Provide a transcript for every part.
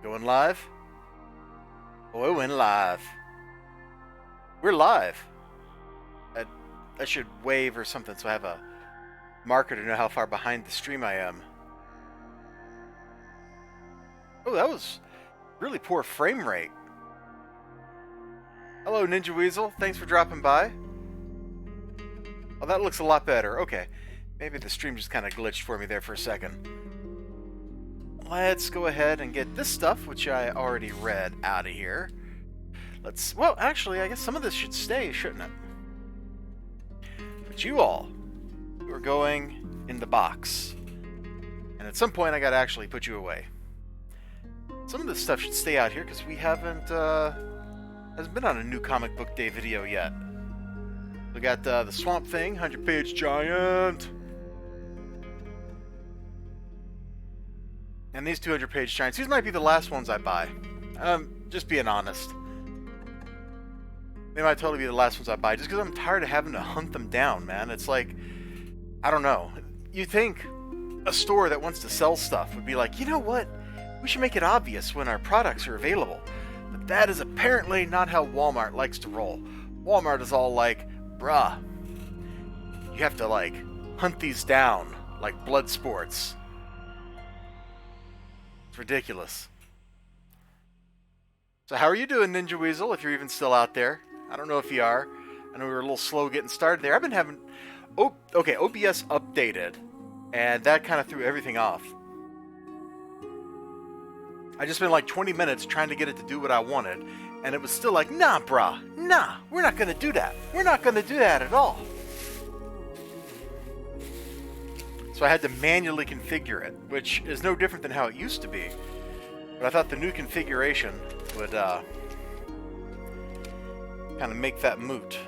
Going live? Oh, it went live. We're live. I should wave or something so I have a marker to know how far behind the stream I am. Oh, that was really poor frame rate. Hello, Ninja Weasel. Thanks for dropping by. Oh, that looks a lot better. Okay. Maybe the stream just kind of glitched for me there for a second. Let's go ahead and get this stuff, which I already read, out of here. Well, actually, I guess some of this should stay, shouldn't it? But you all are going in the box. And at some point, I gotta actually put you away. Some of this stuff should stay out here, because we hasn't been on a new comic book day video yet. We got the Swamp Thing, 100-page giant. And these 200-page giants, these might be the last ones I buy. Just being honest. They might totally be the last ones I buy, just because I'm tired of having to hunt them down, man. It's like, I don't know. You think a store that wants to sell stuff would be like, you know what? We should make it obvious when our products are available. But that is apparently not how Walmart likes to roll. Walmart is all like, bruh, you have to, like, hunt these down like blood sports. It's ridiculous. So how are you doing, Ninja Weasel, if you're even still out there? I don't know if you are. I know we were a little slow getting started there. I've been having... okay, OBS updated, and that kind of threw everything off. I just spent like 20 minutes trying to get it to do what I wanted, and it was still like, nah, brah, nah, we're not going to do that. We're not going to do that at all. So I had to manually configure it, which is no different than how it used to be. But I thought the new configuration would kind of make that moot.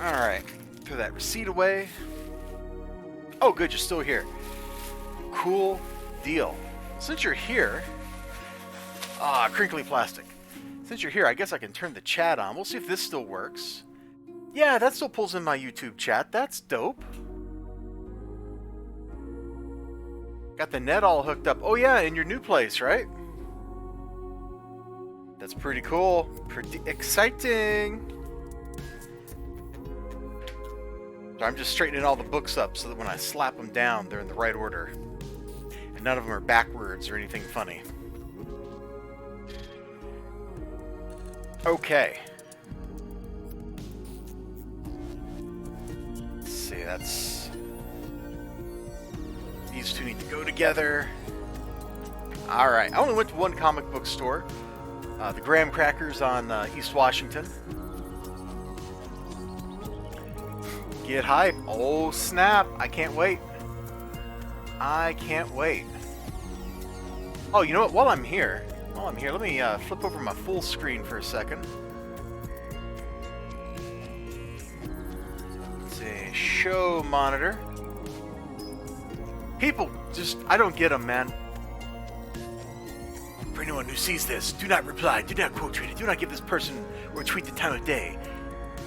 Alright, throw that receipt away. Oh good, you're still here. Cool deal. Since you're here... crinkly plastic. Since you're here, I guess I can turn the chat on. We'll see if this still works. Yeah, that still pulls in my YouTube chat. That's dope. Got the net all hooked up. Oh yeah, in your new place, right? That's pretty cool. Pretty exciting. So I'm just straightening all the books up so that when I slap them down, they're in the right order. And none of them are backwards or anything funny. Okay. Let's see, that's... These two need to go together. Alright, I only went to one comic book store. The Graham Crackers on East Washington. Get hype. Oh, snap. I can't wait. I can't wait. Oh, you know what? While I'm here, let me flip over my full screen for a second. Let's see. Show monitor. People just, I don't get them, man. For anyone who sees this, do not reply, do not quote tweet it, do not give this person or tweet the time of day.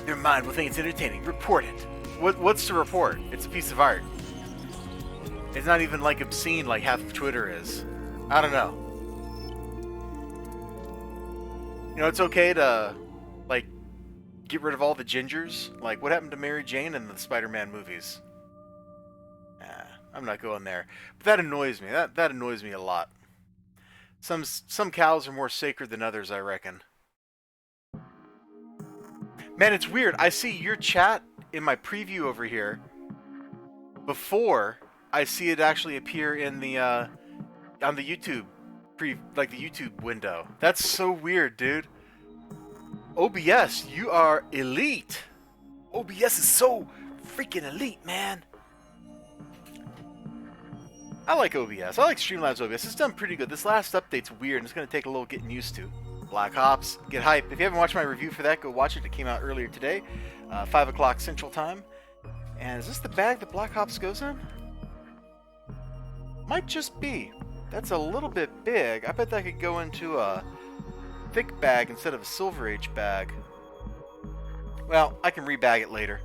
Their mind will think it's entertaining. Report it. What's to report? It's a piece of art. It's not even like obscene like half of Twitter is. I don't know. You know, it's okay to, like, get rid of all the gingers. Like, what happened to Mary Jane in the Spider-Man movies? I'm not going there. But that annoys me. That annoys me a lot. Some cows are more sacred than others, I reckon. Man, it's weird. I see your chat in my preview over here before I see it actually appear in the on the YouTube like the YouTube window. That's so weird, dude. OBS, you are elite. OBS is so freaking elite, man. I like OBS. I like Streamlabs OBS. It's done pretty good. This last update's weird, and it's going to take a little getting used to. Black Ops, get hype. If you haven't watched my review for that, go watch it. It came out earlier today, 5 o'clock Central Time. And is this the bag that Black Ops goes in? Might just be. That's a little bit big. I bet that could go into a thick bag instead of a Silver Age bag. Well, I can rebag it later.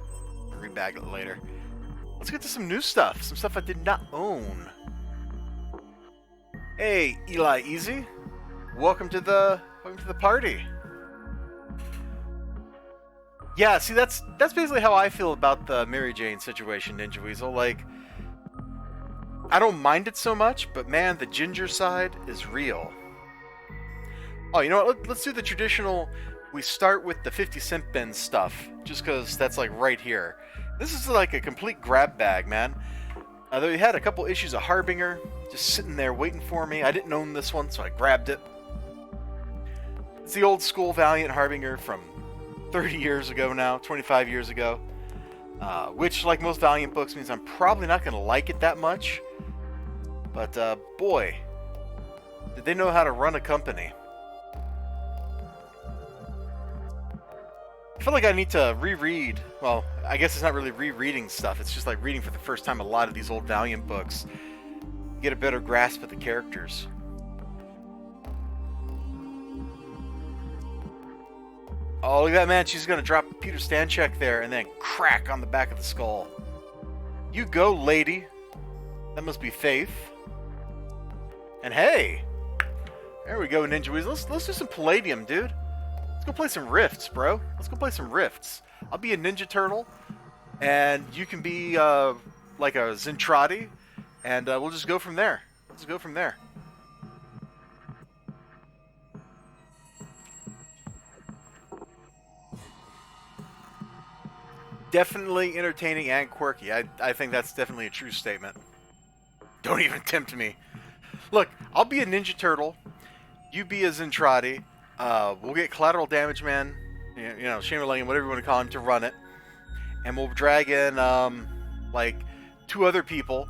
rebag it later. Let's get to some new stuff. Some stuff I did not own. Hey, Eli Easy. Welcome to the party. Yeah, see, that's basically how I feel about the Mary Jane situation, Ninja Weasel. Like, I don't mind it so much, but man, the ginger side is real. Oh, you know what? Let's do the traditional. We start with the 50-cent bin stuff, just because that's like right here. This is like a complete grab bag, man. They had a couple issues of Harbinger just sitting there waiting for me. I didn't own this one, so I grabbed it. It's the old school Valiant Harbinger from 30 years ago now, 25 years ago. Which, like most Valiant books, means I'm probably not going to like it that much. But, boy, did they know how to run a company. I feel like I need to reread, well, I guess it's not really rereading stuff, it's just like reading for the first time a lot of these old Valiant books. Get a better grasp of the characters. Oh, look at that, man, she's gonna drop Peter Stanchek there and then crack on the back of the skull. You go, lady. That must be Faith. And hey! There we go, Ninja Weasel. Let's do some Palladium, dude. Let's go play some Rifts, bro. Let's go play some Rifts. I'll be a Ninja Turtle, and you can be like a Zentradi, and we'll just go from there. Let's go from there. Definitely entertaining and quirky. I think that's definitely a true statement. Don't even tempt me. Look, I'll be a Ninja Turtle. You be a Zentradi. We'll get Collateral Damage Man, you know, Shamerlane, whatever you want to call him, to run it. And we'll drag in, like, 2 other people.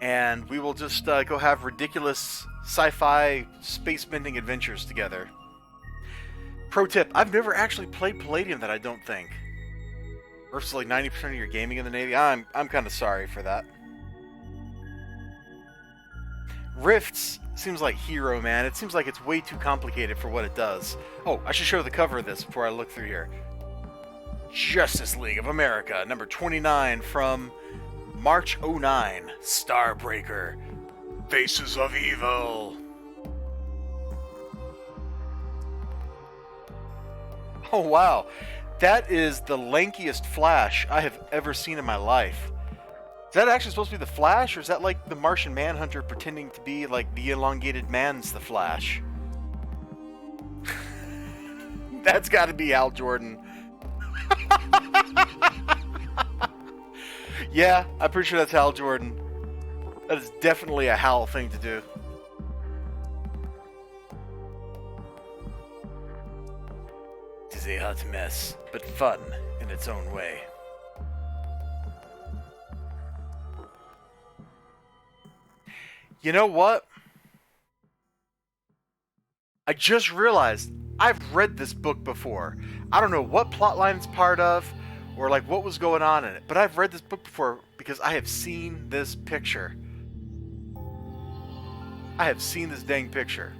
And we will just go have ridiculous sci-fi space-bending adventures together. Pro tip, I've never actually played Palladium, that I don't think. Versus like 90% of your gaming in the Navy. I'm kind of sorry for that. Rifts seems like Hero, man. It seems like it's way too complicated for what it does. Oh, I should show the cover of this before I look through here. Justice League of America, number 29 from March 09. Starbreaker. Faces of Evil. Oh, wow. That is the lankiest Flash I have ever seen in my life. Is that actually supposed to be the Flash, or is that like the Martian Manhunter pretending to be like the elongated man's the Flash? That's got to be Hal Jordan. Yeah, I'm pretty sure that's Hal Jordan. That is definitely a Hal thing to do. It is a hot mess, but fun in its own way. You know what? I just realized I've read this book before. I don't know what plotline it's part of, or like what was going on in it, but I've read this book before because I have seen this picture. I have seen this dang picture.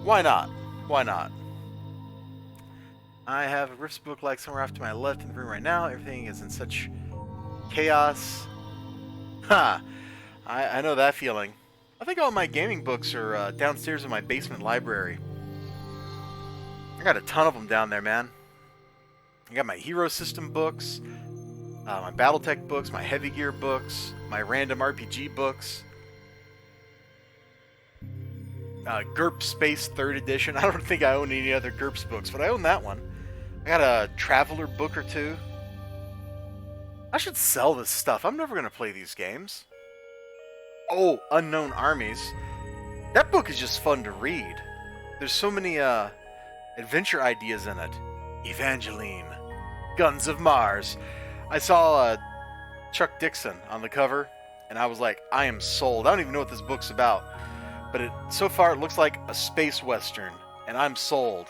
Why not? Why not? I have a Rifts book like somewhere off to my left in the room right now. Everything is in such chaos. Ha! I know that feeling. I think all my gaming books are downstairs in my basement library. I got a ton of them down there, man. I got my Hero System books, my Battletech books, my Heavy Gear books, my Random RPG books. GURP Space 3rd Edition. I don't think I own any other GURPS books, but I own that one. I got a Traveler book or 2. I should sell this stuff. I'm never going to play these games. Oh, Unknown Armies. That book is just fun to read. There's so many adventure ideas in it. Evangeline. Guns of Mars. I saw Chuck Dixon on the cover, and I was like, I am sold. I don't even know what this book's about. But so far it looks like a space western, and I'm sold.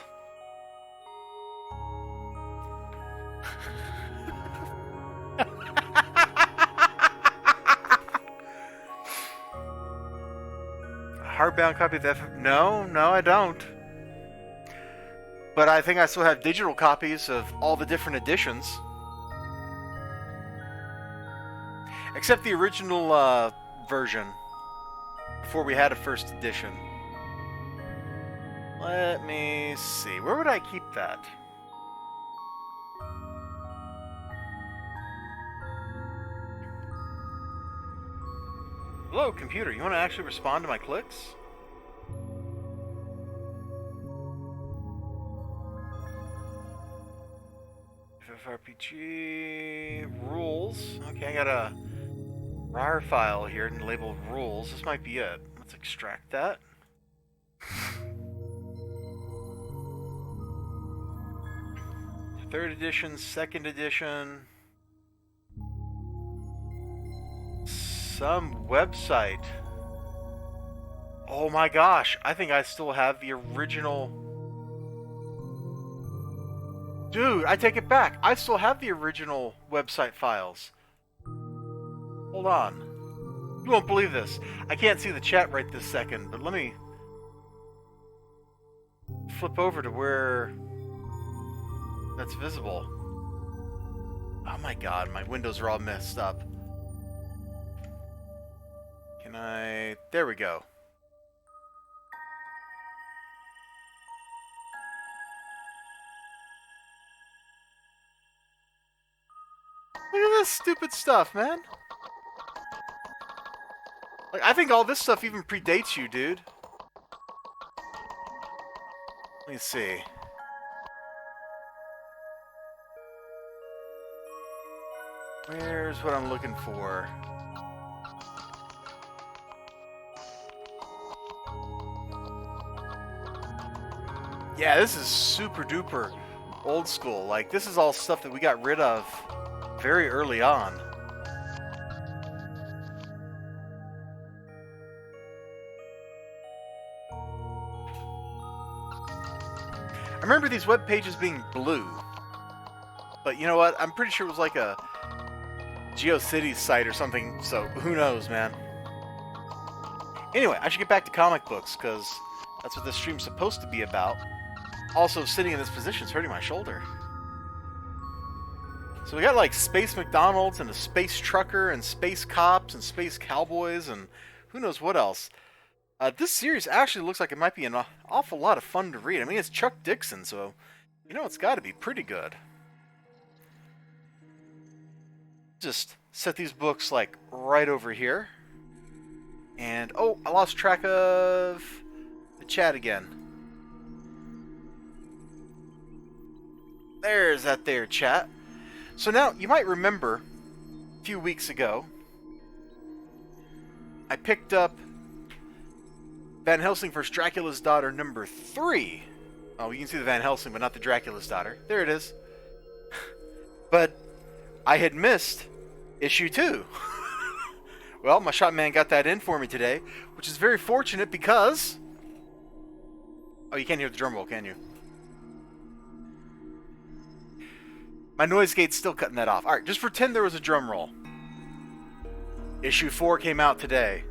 Hardbound copy of that? No, I don't. But I think I still have digital copies of all the different editions. Except the original version, before we had a first edition. Let me see. Where would I keep that? Hello, computer. You want to actually respond to my clicks? FFRPG rules. Okay, I got a RAR file here and labeled rules. This might be it. Let's extract that. Third edition, second edition. Some website. Oh my gosh, I think I still have the original. Dude, I take it back. I still have the original website files. Hold on. You won't believe this. I can't see the chat right this second, but let me flip over to where that's visible. Oh my god, my windows are all messed up. Can I... There we go. Look at this stupid stuff, man. Like, I think all this stuff even predates you, dude. Let me see. Where's what I'm looking for? Yeah, this is super duper old school. Like, this is all stuff that we got rid of very early on. I remember these web pages being blue. But you know what? I'm pretty sure it was like a GeoCities site or something, so who knows, man. Anyway, I should get back to comic books, because that's what this stream's supposed to be about. Also, sitting in this position is hurting my shoulder. So we got like Space McDonald's and a Space Trucker and Space Cops and Space Cowboys and who knows what else. This series actually looks like it might be an awful lot of fun to read. I mean, it's Chuck Dixon, so you know it's got to be pretty good. Just set these books like right over here. And, oh, I lost track of the chat again. There's that there, chat. So now, you might remember, a few weeks ago, I picked up Van Helsing vs. Dracula's Daughter number 3. Oh, you can see the Van Helsing, but not the Dracula's Daughter. There it is. But I had missed issue 2. Well, my shop man got that in for me today, which is very fortunate because... Oh, you can't hear the drum roll, can you? My noise gate's still cutting that off. Alright, just pretend there was a drum roll. Issue 4 came out today.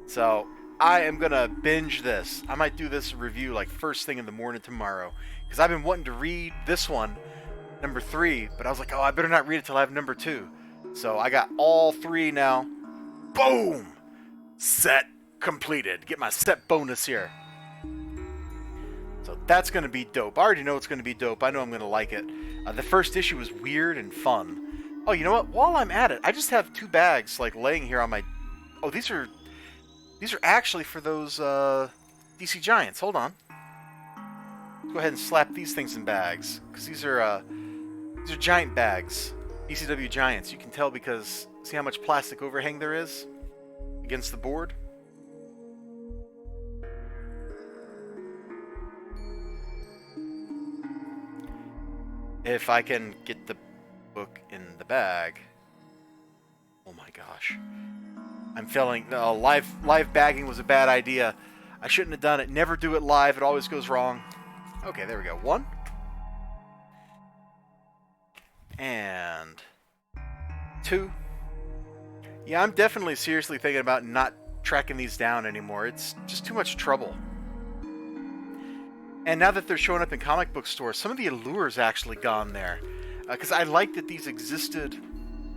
So, I am gonna binge this. I might do this review like first thing in the morning tomorrow. Because I've been wanting to read this one, number 3, but I was like, oh, I better not read it till I have number 2. So, I got all 3 now. Boom! Set completed. Get my set bonus here. So that's going to be dope. I already know it's going to be dope. I know I'm going to like it. The first issue was weird and fun. Oh, you know what? While I'm at it, I just have 2 bags like laying here on my... Oh, these are actually for those DC Giants. Hold on. Go ahead and slap these things in bags. Because these are giant bags. ECW Giants. You can tell because... See how much plastic overhang there is against the board? If I can get the book in the bag. Oh my gosh. I'm feeling... No, live bagging was a bad idea. I shouldn't have done it. Never do it live. It always goes wrong. Okay, there we go. 1. And... 2. Yeah, I'm definitely seriously thinking about not tracking these down anymore. It's just too much trouble. And now that they're showing up in comic book stores, some of the allure's actually gone there. Because I like that these existed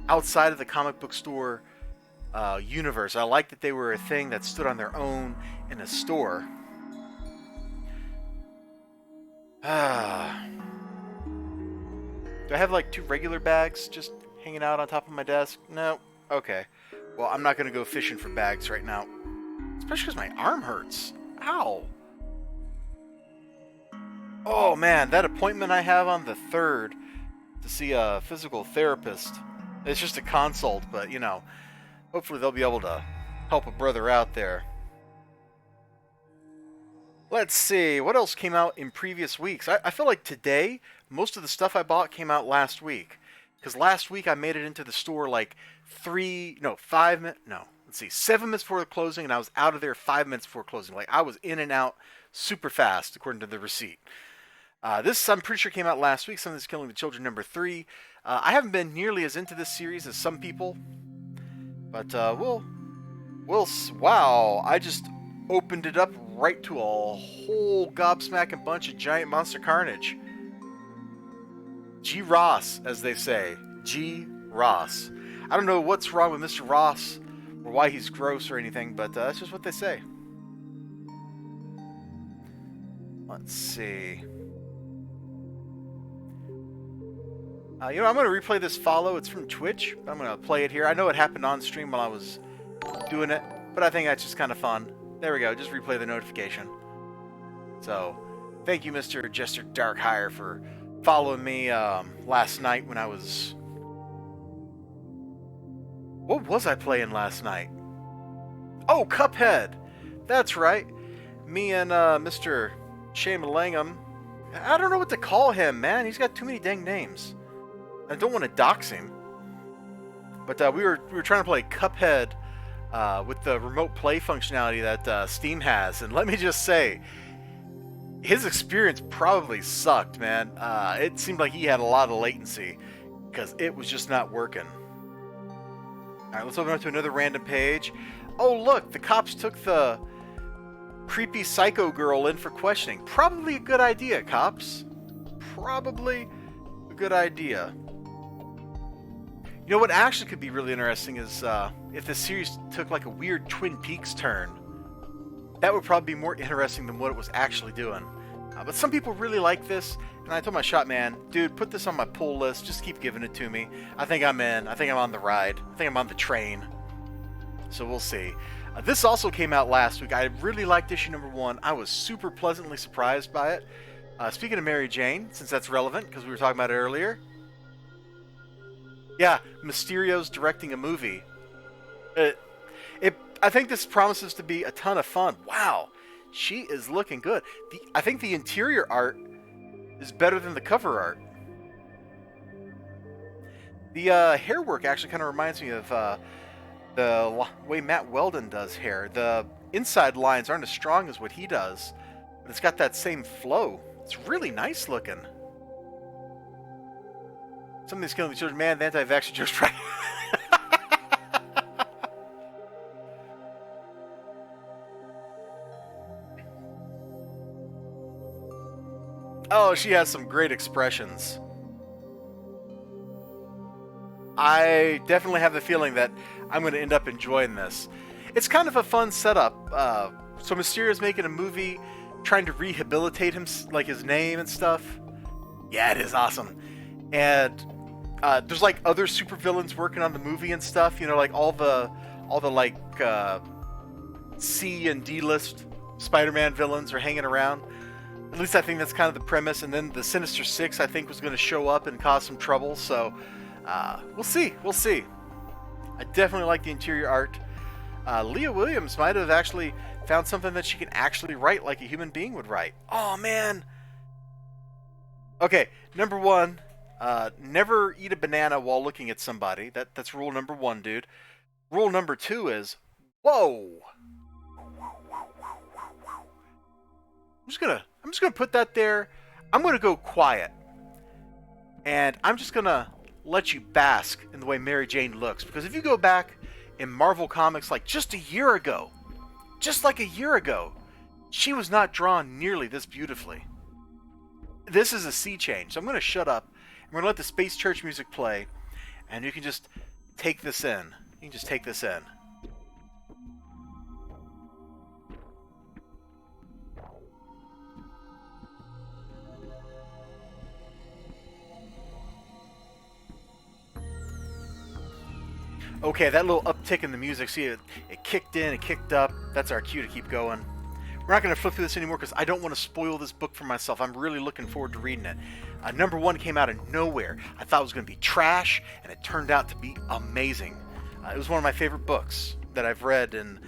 outside of the comic book store universe. I like that they were a thing that stood on their own in a store. Do I have like 2 regular bags just hanging out on top of my desk? No? Okay. Well, I'm not going to go fishing for bags right now. Especially because my arm hurts. Ow! Oh man, that appointment I have on the 3rd to see a physical therapist. It's just a consult, but you know, hopefully they'll be able to help a brother out there. Let's see, what else came out in previous weeks? I feel like today, most of the stuff I bought came out last week. Because last week I made it into the store like 7 minutes before the closing, and I was out of there 5 minutes before closing. Like, I was in and out super fast, according to the receipt. This, I'm pretty sure, came out last week. Something's Killing the Children #3. I haven't been nearly as into this series as some people. But, wow, I just opened it up right to a whole gobsmacking bunch of giant monster carnage. G. Ross, as they say. G. Ross. I don't know what's wrong with Mr. Ross or why he's gross or anything, but that's just what they say. Let's see. I'm going to replay this follow. It's from Twitch. I'm going to play it here. I know it happened on stream while I was doing it, but I think that's just kind of fun. There we go. Just replay the notification. So, thank you, Mr. Jester Darkhire, for following me last night when I was... What was I playing last night? Oh, Cuphead! That's right. Me and Mr. Shamalangam. I don't know what to call him, man. He's got too many dang names. I don't want to dox him. But we were trying to play Cuphead with the remote play functionality that Steam has. And let me just say, his experience probably sucked, man. It seemed like he had a lot of latency because it was just not working. Alright, let's open up to another random page. Oh, look, the cops took the creepy psycho girl in for questioning. Probably a good idea, cops. Probably a good idea. You know what actually could be really interesting is if this series took like a weird Twin Peaks turn. That would probably be more interesting than what it was actually doing. But some people really like this, and I told my shop man, dude, put this on my pull list, just keep giving it to me. I think I'm in. I think I'm on the ride. I think I'm on the train. So we'll see. This also came out last week. I really liked issue #1. I was super pleasantly surprised by it. Speaking of Mary Jane, since that's relevant, because we were talking about it earlier. Yeah, Mysterio's directing a movie. I think this promises to be a ton of fun. Wow, she is looking good. I think the interior art is better than the cover art. The hair work actually kind of reminds me of the way Matt Weldon does hair. The inside lines aren't as strong as what he does, but it's got that same flow. It's really nice looking. Something's Killing the Children. Man, the anti-vaxxer just right. Oh, she has some great expressions. I definitely have the feeling that I'm going to end up enjoying this. It's kind of a fun setup. So Mysterio's making a movie, trying to rehabilitate him, like his name and stuff. Yeah, it is awesome. And there's like other supervillains working on the movie and stuff. You know, like all the like C and D list Spider-Man villains are hanging around. At least I think that's kind of the premise. And then the Sinister Six, I think, was going to show up and cause some trouble. So we'll see. We'll see. I definitely like the interior art. Leah Williams might have actually found something that she can actually write like a human being would write. Oh, man. Okay, #1. Never eat a banana while looking at somebody. That's rule #1, dude. Rule #2 is, whoa. I'm just gonna put that there. I'm gonna go quiet, and I'm just gonna let you bask in the way Mary Jane looks. Because if you go back in Marvel Comics, like just a year ago, she was not drawn nearly this beautifully. This is a sea change, so I'm going to shut up. I'm going to let the Space Church music play, and you can just take this in. You can just take this in. Okay, that little uptick in the music, see, it kicked in, it kicked up. That's our cue to keep going. We're not going to flip through this anymore because I don't want to spoil this book for myself. I'm really looking forward to reading it. Number 1 came out of nowhere. I thought it was going to be trash, and it turned out to be amazing. It was one of my favorite books that I've read in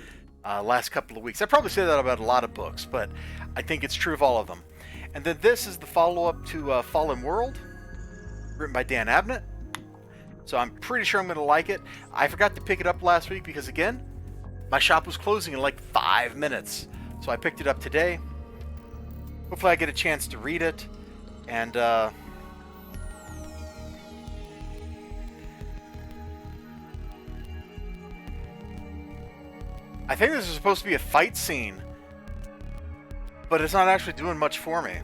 last couple of weeks. I probably say that about a lot of books, but I think it's true of all of them. And then this is the follow-up to Fallen World, written by Dan Abnett. So I'm pretty sure I'm going to like it. I forgot to pick it up last week because, again, my shop was closing in like 5 minutes. So I picked it up today. Hopefully I get a chance to read it. And, I think this is supposed to be a fight scene. But it's not actually doing much for me.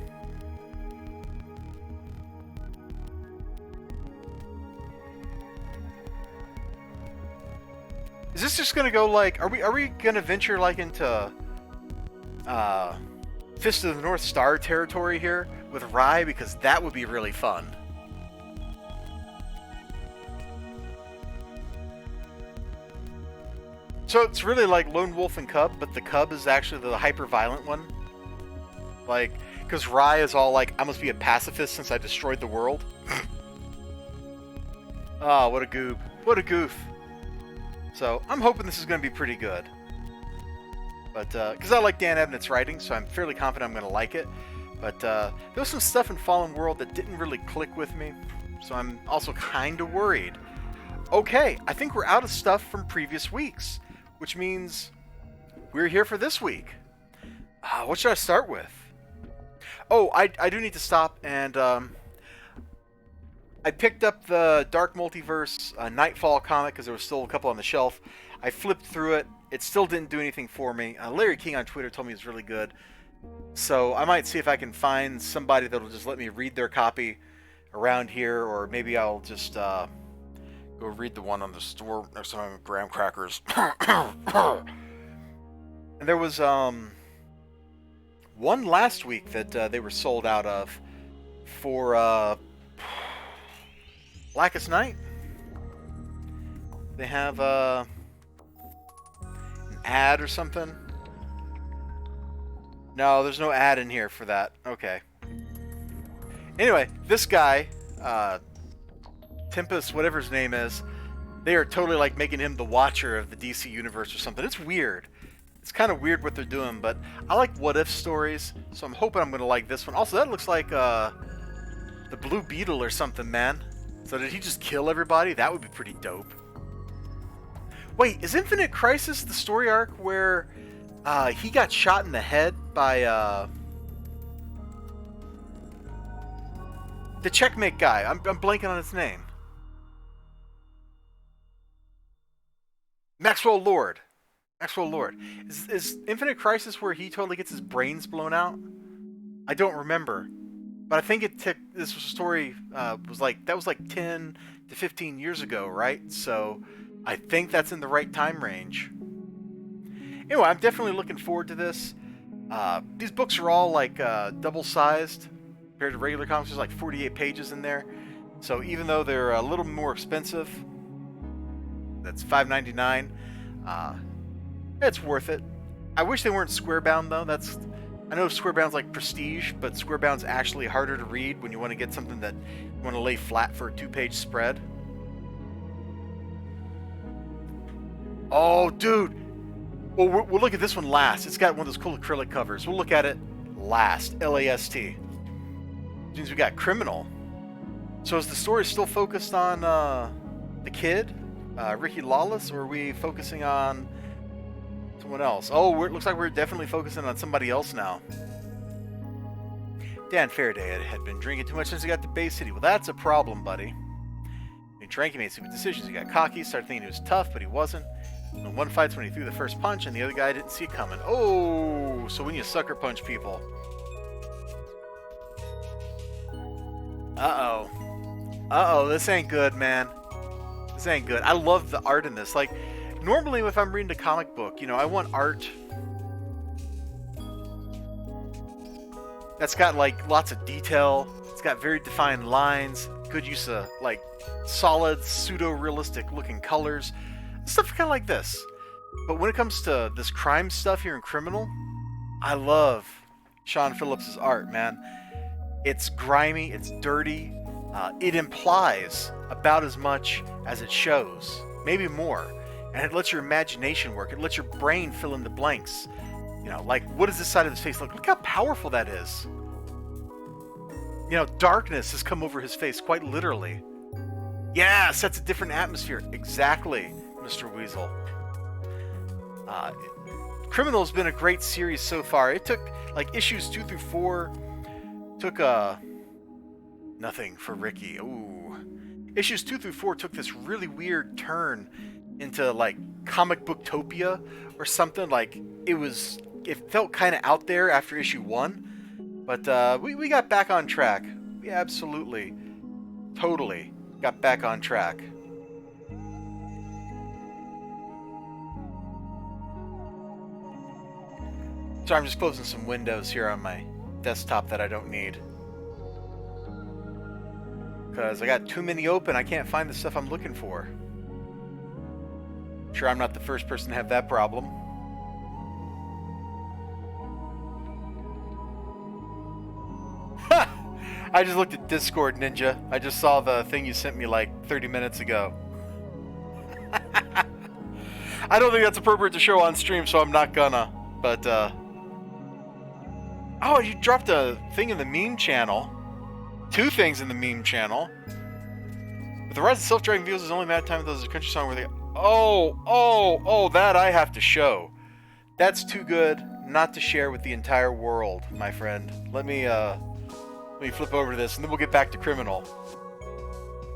Is this just gonna go like, are we gonna venture like into Fist of the North Star territory here with Rye? Because that would be really fun. So it's really like Lone Wolf and Cub, but the Cub is actually the hyper-violent one. Like, because Rye is all like, I must be a pacifist since I destroyed the world. Oh, what a goob. What a goof. So, I'm hoping this is going to be pretty good. But, because I like Dan Abnett's writing, so I'm fairly confident I'm going to like it. But, there was some stuff in Fallen World that didn't really click with me. So I'm also kind of worried. Okay, I think we're out of stuff from previous weeks. Which means we're here for this week. What should I start with? Oh, I do need to stop and, I picked up the Dark Multiverse Nightfall comic because there was still a couple on the shelf. I flipped through it. It still didn't do anything for me. Larry King on Twitter told me it was really good. So I might see if I can find somebody that'll just let me read their copy around here. Or maybe I'll just go read the one on the store next to my graham crackers. And there was one last week that they were sold out of for... Blackest Night. They have an ad or something. No, there's no ad in here for that. Okay. Anyway, this guy, Tempest, whatever his name is, they are totally like making him the Watcher of the DC universe or something. It's weird. It's kind of weird what they're doing, but I like what-if stories, so I'm hoping I'm going to like this one. Also, that looks like the Blue Beetle or something, man. So did he just kill everybody? That would be pretty dope. Wait, is Infinite Crisis the story arc where he got shot in the head by the Checkmate guy? I'm blanking on his name. Maxwell Lord. Maxwell Lord. Is Infinite Crisis where he totally gets his brains blown out? I don't remember. But I think this story was like 10 to 15 years ago, right? So I think that's in the right time range. Anyway, I'm definitely looking forward to this. These books are all like double-sized compared to regular comics. There's like 48 pages in there. So even though they're a little more expensive, that's $5.99. It's worth it. I wish they weren't square-bound though. I know Squarebound's like prestige, but Squarebound's actually harder to read when you want to get something that you want to lay flat for a 2-page spread. Oh, dude! Well, we'll look at this one last. It's got one of those cool acrylic covers. We'll look at it last. L-A-S-T. Which means we got Criminal. So is the story still focused on the kid, Ricky Lawless, or are we focusing on someone else? Oh, it looks like we're definitely focusing on somebody else now. Dan Faraday had been drinking too much since he got to Bay City. Well, that's a problem, buddy. When he drank, he made stupid decisions. He got cocky, started thinking he was tough, but he wasn't. And one fight's when he threw the first punch, and the other guy didn't see it coming. Oh, so when you sucker punch people. Uh-oh. Uh-oh, this ain't good, man. This ain't good. I love the art in this. Like, normally if I'm reading a comic book, you know, I want art that's got, like, lots of detail. It's got very defined lines. Good use of, like, solid, pseudo-realistic looking colors. Stuff kind of like this. But when it comes to this crime stuff here in Criminal, I love Sean Phillips' art, man. It's grimy, it's dirty. It implies about as much as it shows, maybe more. And it lets your imagination work. It lets your brain fill in the blanks. You know, like, what does this side of his face look? Look how powerful that is. You know, darkness has come over his face, quite literally. Yeah, sets a different atmosphere. Exactly, Mr. Weasel. Criminal's been a great series so far. It took, like, issues 2 through 4. Took, nothing for Ricky. Ooh. Issues 2 through 4 took this really weird turn into, like, comic booktopia or something. Like, it felt kind of out there after issue 1. But, we got back on track. We absolutely, totally got back on track. So I'm just closing some windows here on my desktop that I don't need. Because I got too many open, I can't find the stuff I'm looking for. Sure, I'm not the first person to have that problem. I just looked at Discord, Ninja. I just saw the thing you sent me like 30 minutes ago. I don't think that's appropriate to show on stream, so I'm not gonna. But, oh, you dropped a thing in the meme channel. 2 things in the meme channel. But the rise of self-driving vehicles is only mad time with those a country song where they... Oh, that I have to show. That's too good not to share with the entire world, my friend. Let me flip over to this, and then we'll get back to Criminal.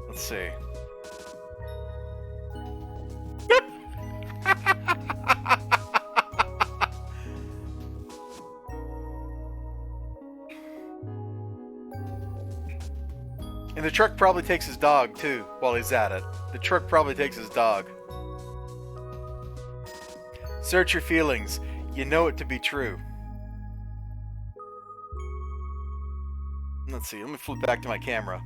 Let's see. And the truck probably takes his dog, too, while he's at it. The truck probably takes his dog. Search your feelings. You know it to be true. Let's see, let me flip back to my camera.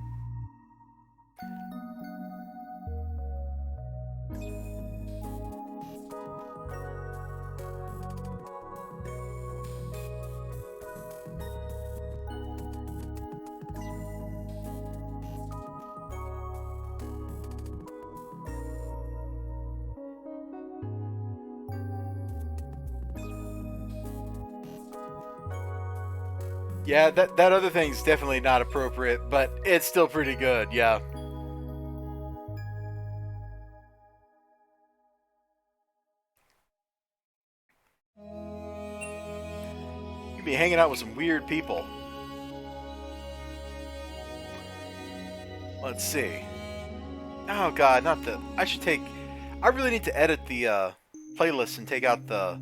Yeah, that other thing's definitely not appropriate, but it's still pretty good, yeah. You'd be hanging out with some weird people. Let's see. Oh god, not the... I really need to edit the playlist and take out the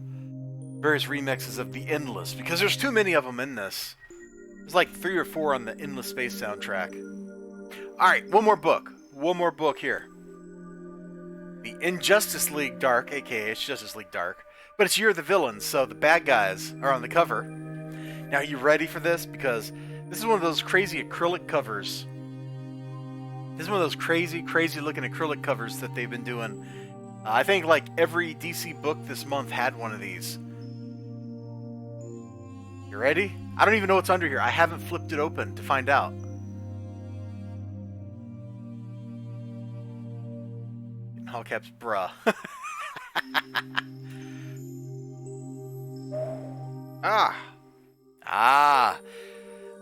various remixes of the Endless, because there's too many of them in this. There's like 3 or 4 on the Endless Space soundtrack. Alright, one more book. One more book here. The Injustice League Dark, aka it's Justice League Dark. But it's Year of the Villains, so the bad guys are on the cover. Now, are you ready for this? Because this is one of those crazy acrylic covers. This is one of those crazy looking acrylic covers that they've been doing. I think like every DC book this month had one of these. You ready? I don't even know what's under here. I haven't flipped it open to find out. In all caps, bruh.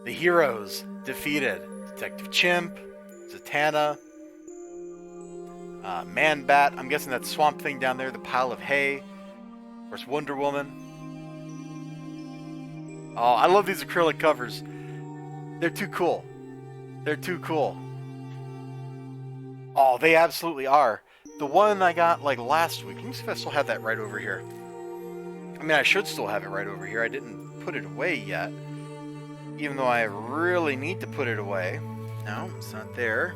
The heroes defeated. Detective Chimp, Zatanna, Man-Bat. I'm guessing that swamp thing down there, the pile of hay. Of course, Wonder Woman. Oh, I love these acrylic covers. They're too cool. They're too cool. Oh, they absolutely are. The one I got like last week. Let me see if I still have that right over here. I mean, I should still have it right over here. I didn't put it away yet. Even though I really need to put it away. No, it's not there.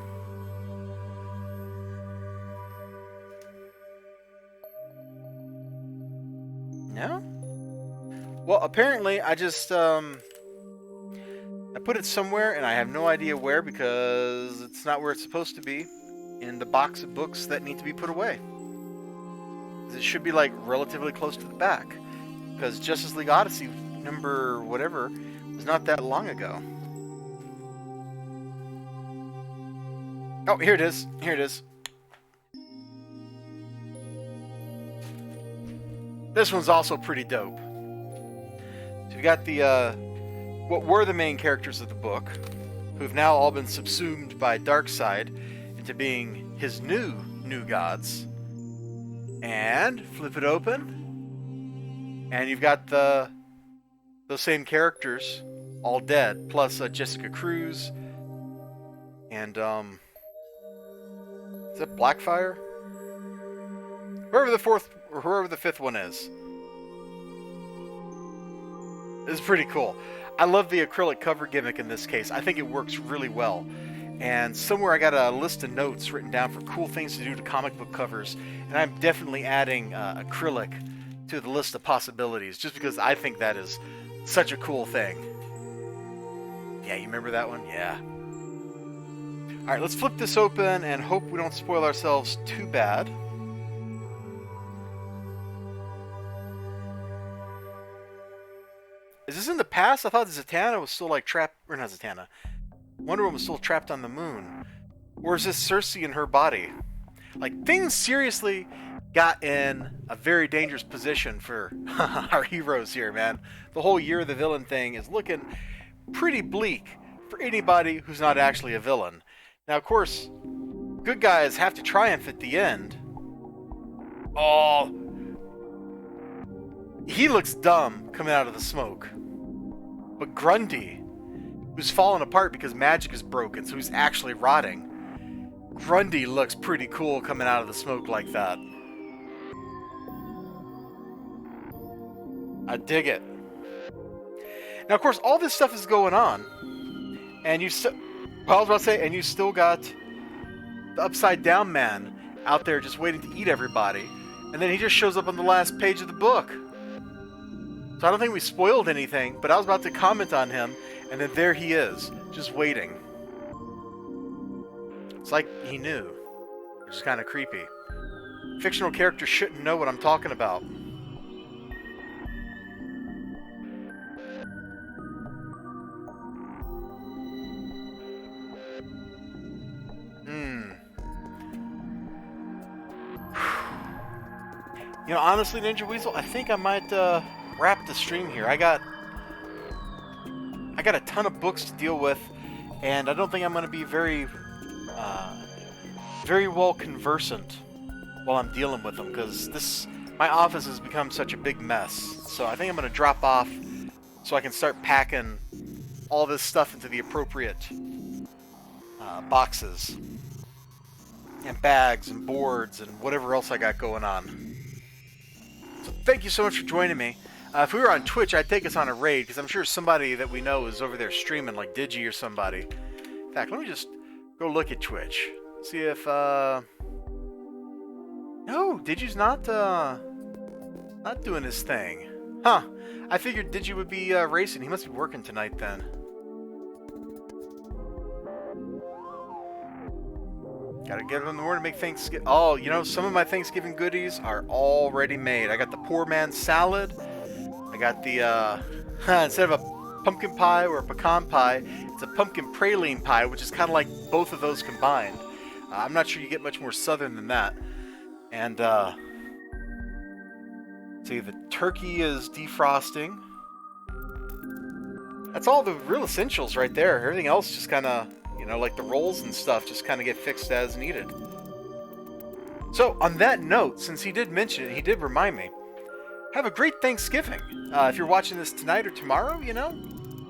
No? Well, apparently I just, I put it somewhere and I have no idea where because it's not where it's supposed to be in the box of books that need to be put away. It should be like relatively close to the back because Justice League Odyssey number whatever was not that long ago. Oh, here it is. Here it is. This one's also pretty dope. So you got the, what were the main characters of the book, who've now all been subsumed by Darkseid into being his new gods. And flip it open, and you've got those same characters all dead, plus Jessica Cruz, and is it Blackfire? Whoever the fifth one is. It's pretty cool. I love the acrylic cover gimmick in this case. I think it works really well. And somewhere I got a list of notes written down for cool things to do to comic book covers, and I'm definitely adding acrylic to the list of possibilities, just because I think that is such a cool thing. Yeah, you remember that one? Yeah. Alright, let's flip this open and hope we don't spoil ourselves too bad. Is this in the past? I thought Zatanna was still like trapped, or not Zatanna. Wonder Woman was still trapped on the moon. Or is this Cersei in her body? Like, things seriously got in a very dangerous position for our heroes here, man. The whole Year of the Villain thing is looking pretty bleak for anybody who's not actually a villain. Now, of course, good guys have to triumph at the end. Oh, he looks dumb coming out of the smoke. But Grundy, who's fallen apart because magic is broken, so he's actually rotting. Grundy looks pretty cool coming out of the smoke like that. I dig it. Now, of course, all this stuff is going on, and you still got the Upside Down Man out there just waiting to eat everybody, and then he just shows up on the last page of the book. So I don't think we spoiled anything, but I was about to comment on him, and then there he is, just waiting. It's like he knew, which is kind of creepy. Fictional characters shouldn't know what I'm talking about. You know, honestly, Ninja Weasel, I think I might wrap the stream here. I got a ton of books to deal with, and I don't think I'm going to be very well conversant while I'm dealing with them, because my office has become such a big mess. So I think I'm going to drop off so I can start packing all this stuff into the appropriate boxes and bags and boards and whatever else I got going on. So thank you so much for joining me. If we were on Twitch, I'd take us on a raid, because I'm sure somebody that we know is over there streaming, like Digi or somebody. In fact, let me just go look at Twitch. See if, no, Digi's not doing his thing. Huh. I figured Digi would be racing. He must be working tonight then. Gotta get up in the morning to make Thanksgiving. Oh, you know, some of my Thanksgiving goodies are already made. I got the poor man's salad. I got the, instead of a pumpkin pie or a pecan pie, it's a pumpkin praline pie, which is kind of like both of those combined. I'm not sure you get much more southern than that. And, see, the turkey is defrosting. That's all the real essentials right there. Everything else just kind of, you know, like the rolls and stuff just kind of get fixed as needed. So, on that note, since he did mention it, he did remind me, have a great Thanksgiving. If you're watching this tonight or tomorrow, you know,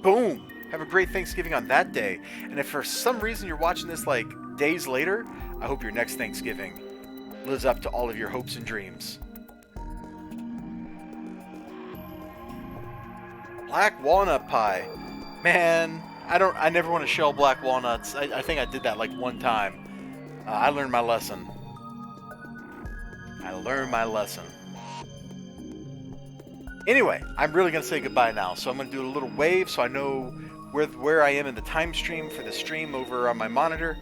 boom, have a great Thanksgiving on that day. And if for some reason you're watching this like days later, I hope your next Thanksgiving lives up to all of your hopes and dreams. Black walnut pie. Man, I never want to shell black walnuts. I think I did that like one time. I learned my lesson. I learned my lesson. Anyway, I'm really going to say goodbye now. So I'm going to do a little wave so I know where I am in the time stream for the stream over on my monitor.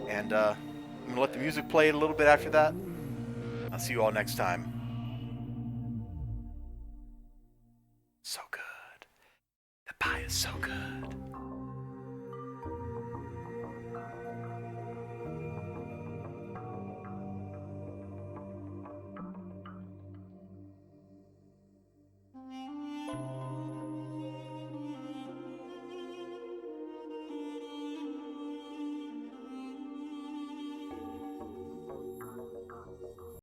And I'm going to let the music play a little bit after that. I'll see you all next time. So good. The pie is so good.